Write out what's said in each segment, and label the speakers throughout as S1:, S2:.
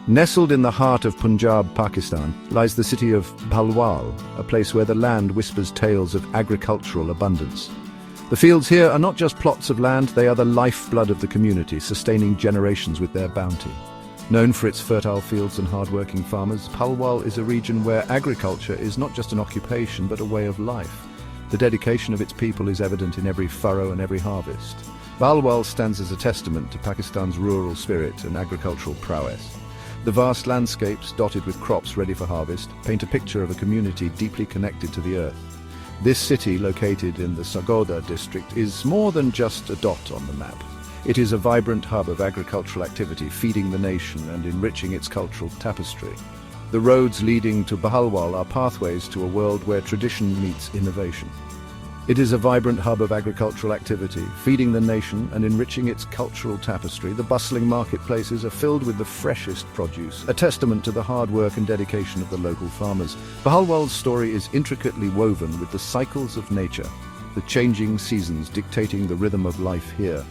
S1: Nestled in the heart of Punjab, Pakistan, lies the city of Bhalwal, a place where the land whispers tales of agricultural abundance. The fields here are not just plots of land, they are the lifeblood of the community, sustaining generations with their bounty. Known for its fertile fields and hard-working farmers, Bhalwal is a region where agriculture is not just an occupation but a way of life. The dedication of its people is evident in every furrow and every harvest. Bhalwal stands as a testament to Pakistan's rural spirit and agricultural prowess. The vast landscapes, dotted with crops ready for harvest, paint a picture of a community deeply connected to the earth. This city, located in the Sargodha district, is more than just a dot on the map. It is a vibrant hub of agricultural activity, feeding the nation and enriching its cultural tapestry. The roads leading to Bhalwal are pathways to a world where tradition meets innovation. It is a vibrant hub of agricultural activity, feeding the nation and enriching its cultural tapestry. The bustling marketplaces are filled with the freshest produce, a testament to the hard work and dedication of the local farmers. Bhalwal's story is intricately woven with the cycles of nature, the changing seasons dictating the rhythm of life here.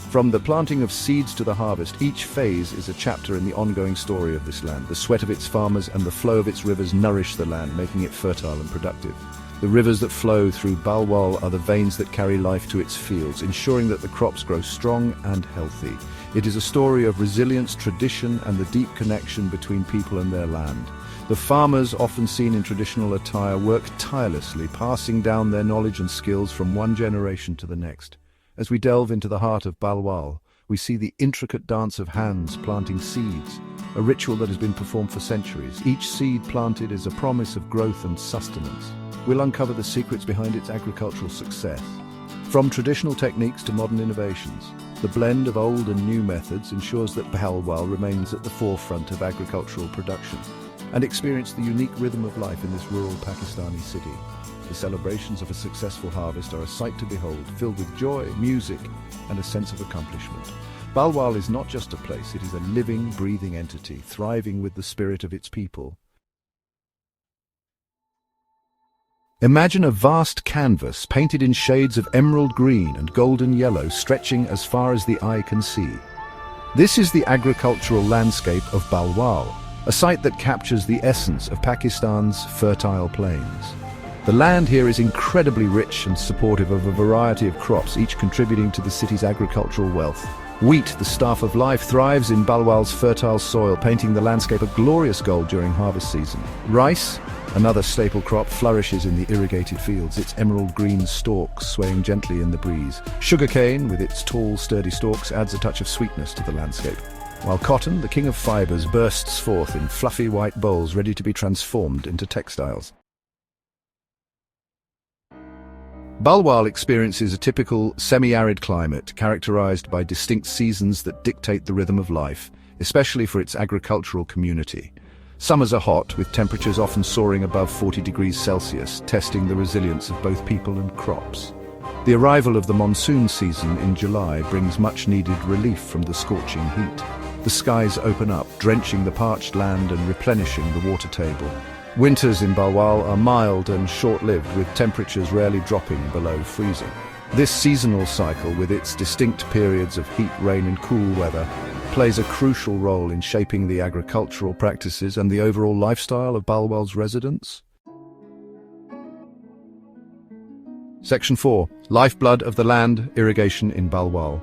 S1: From the planting of seeds to the harvest, each phase is a chapter in the ongoing story of this land. The sweat of its farmers and the flow of its rivers nourish the land, making it fertile and productive. The rivers that flow through Bhalwal are the veins that carry life to its fields, ensuring that the crops grow strong and healthy. It is a story of resilience, tradition, and the deep connection between people and their land. The farmers, often seen in traditional attire, work tirelessly, passing down their knowledge and skills from one generation to the next. As we delve into the heart of Bhalwal, we see the intricate dance of hands planting seeds, a ritual that has been performed for centuries. Each seed planted is a promise of growth and sustenance. We'll uncover the secrets behind its agricultural success. From traditional techniques to modern innovations, the blend of old and new methods ensures that Bhalwal remains at the forefront of agricultural production and experience the unique rhythm of life in this rural Pakistani city. The celebrations of a successful harvest are a sight to behold, filled with joy, music, and a sense of accomplishment. Bhalwal is not just a place, it is a living, breathing entity, thriving with the spirit of its people. Imagine a vast canvas painted in shades of emerald green and golden yellow, stretching as far as the eye can see. This is the agricultural landscape of Bhalwal, a site that captures the essence of Pakistan's fertile plains. The land here is incredibly rich and supportive of a variety of crops, each contributing to the city's agricultural wealth. Wheat, the staff of life, thrives in Bhalwal's fertile soil, painting the landscape a glorious gold during harvest season. Rice, another staple crop, flourishes in the irrigated fields, its emerald green stalks swaying gently in the breeze. Sugarcane, with its tall, sturdy stalks, adds a touch of sweetness to the landscape. While cotton, the king of fibers, bursts forth in fluffy white bowls ready to be transformed into textiles. Bhalwal experiences a typical semi-arid climate characterized by distinct seasons that dictate the rhythm of life, especially for its agricultural community. Summers are hot, with temperatures often soaring above 40 degrees Celsius, testing the resilience of both people and crops. The arrival of the monsoon season in July brings much-needed relief from the scorching heat. The skies open up, drenching the parched land and replenishing the water table. Winters in Bhalwal are mild and short-lived, with temperatures rarely dropping below freezing. This seasonal cycle, with its distinct periods of heat, rain and cool weather, plays a crucial role in shaping the agricultural practices and the overall lifestyle of Bhalwal's residents. Section 4. Lifeblood of the land, irrigation in Bhalwal.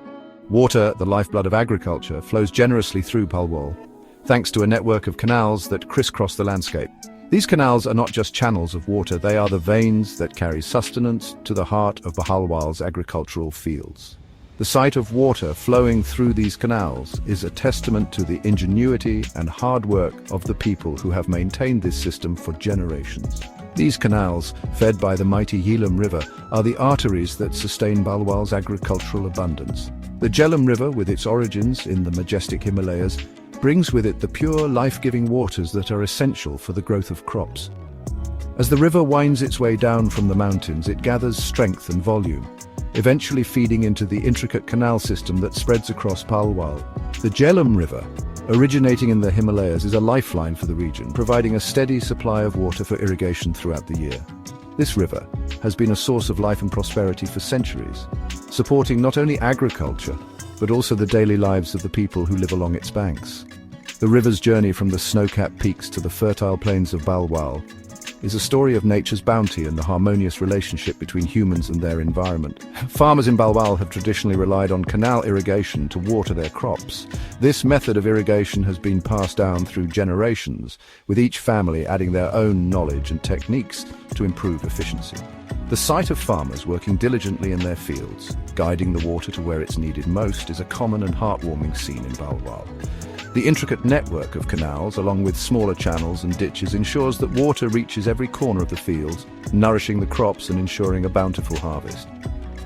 S1: Water, the lifeblood of agriculture, flows generously through Bhalwal, thanks to a network of canals that crisscross the landscape. These canals are not just channels of water, they are the veins that carry sustenance to the heart of Bhalwal's agricultural fields. The sight of water flowing through these canals is a testament to the ingenuity and hard work of the people who have maintained this system for generations. These canals, fed by the mighty Jhelum River, are the arteries that sustain Bhalwal's agricultural abundance. The Jhelum River, with its origins in the majestic Himalayas, brings with it the pure, life-giving waters that are essential for the growth of crops. As the river winds its way down from the mountains, it gathers strength and volume, eventually feeding into the intricate canal system that spreads across Bhalwal. The Jhelum River, originating in the Himalayas, is a lifeline for the region, providing a steady supply of water for irrigation throughout the year. This river has been a source of life and prosperity for centuries, supporting not only agriculture, but also the daily lives of the people who live along its banks. The river's journey from the snow-capped peaks to the fertile plains of Bhalwal is a story of nature's bounty and the harmonious relationship between humans and their environment. Farmers in Bhalwal have traditionally relied on canal irrigation to water their crops. This method of irrigation has been passed down through generations, with each family adding their own knowledge and techniques to improve efficiency. The sight of farmers working diligently in their fields, guiding the water to where it's needed most, is a common and heartwarming scene in Bhalwal. The intricate network of canals, along with smaller channels and ditches, ensures that water reaches every corner of the fields, nourishing the crops and ensuring a bountiful harvest.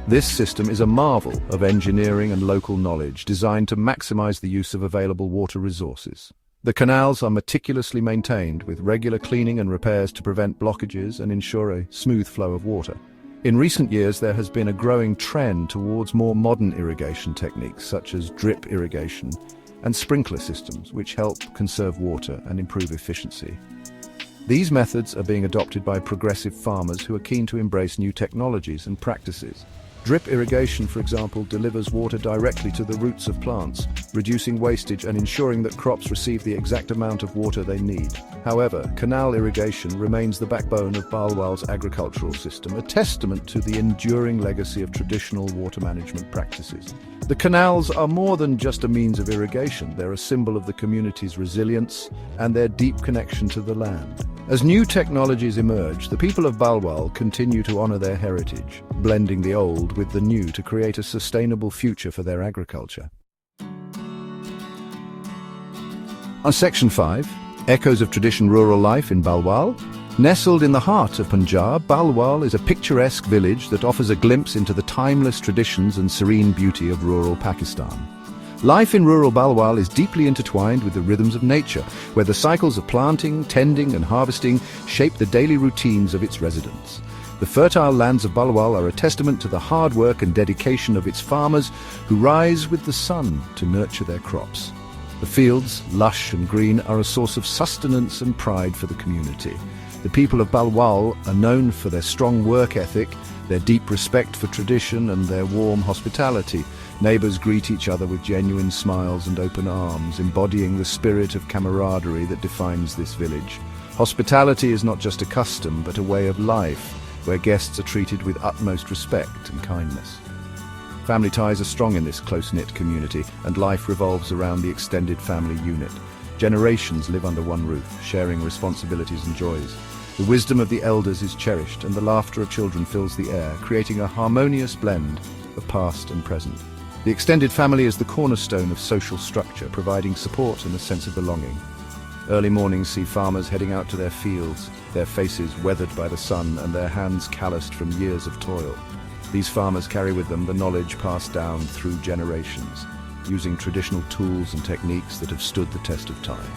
S1: This system is a marvel of engineering and local knowledge designed to maximize the use of available water resources. The canals are meticulously maintained with regular cleaning and repairs to prevent blockages and ensure a smooth flow of water. In recent years, there has been a growing trend towards more modern irrigation techniques such as drip irrigation and sprinkler systems, which help conserve water and improve efficiency. These methods are being adopted by progressive farmers who are keen to embrace new technologies and practices. Drip irrigation, for example, delivers water directly to the roots of plants, reducing wastage and ensuring that crops receive the exact amount of water they need. However, canal irrigation remains the backbone of Bhalwal's agricultural system, a testament to the enduring legacy of traditional water management practices. The canals are more than just a means of irrigation. They're a symbol of the community's resilience and their deep connection to the land. As new technologies emerge, the people of Bhalwal continue to honor their heritage, blending the old with the new to create a sustainable future for their agriculture. On Section 5, Echoes of Tradition Rural Life in Bhalwal. Nestled in the heart of Punjab, Bhalwal is a picturesque village that offers a glimpse into the timeless traditions and serene beauty of rural Pakistan. Life in rural Bhalwal is deeply intertwined with the rhythms of nature, where the cycles of planting, tending and harvesting shape the daily routines of its residents. The fertile lands of Bhalwal are a testament to the hard work and dedication of its farmers who rise with the sun to nurture their crops. The fields, lush and green, are a source of sustenance and pride for the community. The people of Bhalwal are known for their strong work ethic, their deep respect for tradition and their warm hospitality. Neighbors greet each other with genuine smiles and open arms, embodying the spirit of camaraderie that defines this village. Hospitality is not just a custom, but a way of life, where guests are treated with utmost respect and kindness. Family ties are strong in this close-knit community, and life revolves around the extended family unit. Generations live under one roof, sharing responsibilities and joys. The wisdom of the elders is cherished, and the laughter of children fills the air, creating a harmonious blend of past and present. The extended family is the cornerstone of social structure, providing support and a sense of belonging. Early mornings see farmers heading out to their fields, their faces weathered by the sun and their hands calloused from years of toil. These farmers carry with them the knowledge passed down through generations, using traditional tools and techniques that have stood the test of time.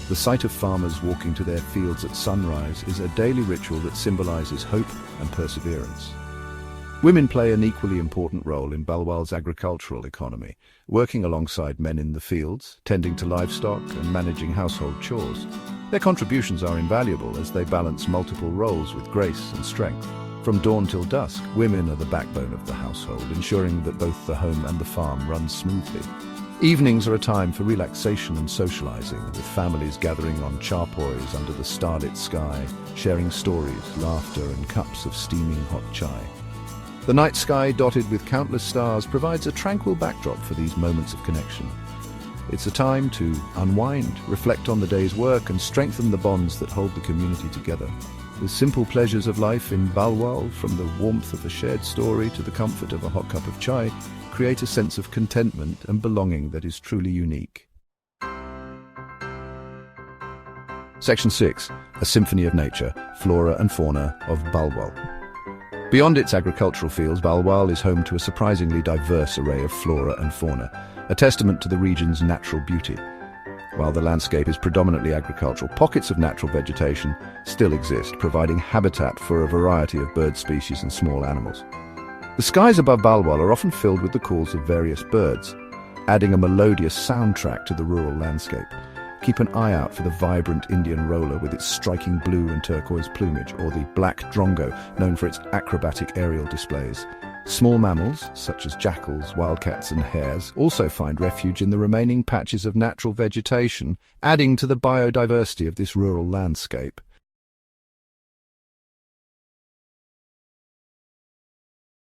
S1: The sight of farmers walking to their fields at sunrise is a daily ritual that symbolizes hope and perseverance. Women play an equally important role in Bhalwal's agricultural economy, working alongside men in the fields, tending to livestock and managing household chores. Their contributions are invaluable as they balance multiple roles with grace and strength. From dawn till dusk, women are the backbone of the household, ensuring that both the home and the farm run smoothly. Evenings are a time for relaxation and socializing, with families gathering on charpoys under the starlit sky, sharing stories, laughter and cups of steaming hot chai. The night sky, dotted with countless stars, provides a tranquil backdrop for these moments of connection. It's a time to unwind, reflect on the day's work and strengthen the bonds that hold the community together. The simple pleasures of life in Bhalwal, from the warmth of a shared story to the comfort of a hot cup of chai, create a sense of contentment and belonging that is truly unique. Section 6. A Symphony of Nature, Flora and Fauna of Bhalwal. Beyond its agricultural fields, Bhalwal is home to a surprisingly diverse array of flora and fauna, a testament to the region's natural beauty. While the landscape is predominantly agricultural, pockets of natural vegetation still exist, providing habitat for a variety of bird species and small animals. The skies above Bhalwal are often filled with the calls of various birds, adding a melodious soundtrack to the rural landscape. Keep an eye out for the vibrant Indian roller with its striking blue and turquoise plumage, or the black drongo, known for its acrobatic aerial displays. Small mammals, such as jackals, wildcats and hares, also find refuge in the remaining patches of natural vegetation, adding to the biodiversity of this rural landscape.